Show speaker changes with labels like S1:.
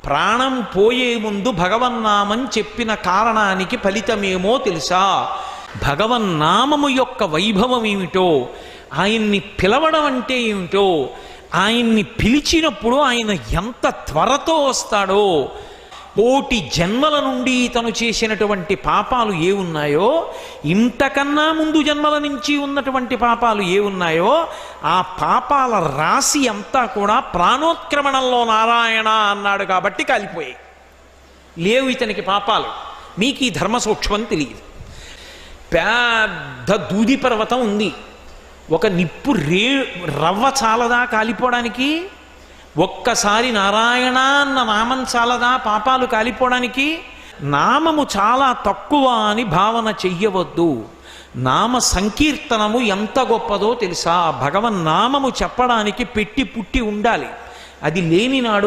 S1: ప్రాణం పోయే ముందు భగవన్నామం చెప్పిన కారణానికి ఫలితమేమో తెలుసా? భగవన్నామము యొక్క వైభవం ఏమిటో, ఆయన్ని పిలవడం అంటే ఏమిటో, ఆయన్ని పిలిచినప్పుడు ఆయన ఎంత త్వరతో వస్తాడో, కోటి జన్మల నుండి తను చేసినటువంటి పాపాలు ఏ ఉన్నాయో, ఇంతకన్నా ముందు జన్మల నుంచి ఉన్నటువంటి పాపాలు ఏ ఉన్నాయో, ఆ పాపాల రాశి అంతా కూడా ప్రాణోత్క్రమణంలో నారాయణ అన్నాడు కాబట్టి కాలిపోయాయి. లేవు ఇతనికి పాపాలు. మీకు ఈ ధర్మ సూక్ష్మం తెలియదు. పెద్ద దూది పర్వతం ఉంది, ఒక నిప్పు రవ్వ చాలదా కాలిపోవడానికి? ఒక్కసారి నారాయణ అన్న నామం చాలదా పాపాలు కాలిపోవడానికి? నామము చాలా తక్కువ అని భావన చెయ్యవద్దు. నామ సంకీర్తనము ఎంత గొప్పదో తెలుసా? భగవన్నామము చెప్పడానికి పెట్టి పుట్టి ఉండాలి. అది లేనినాడు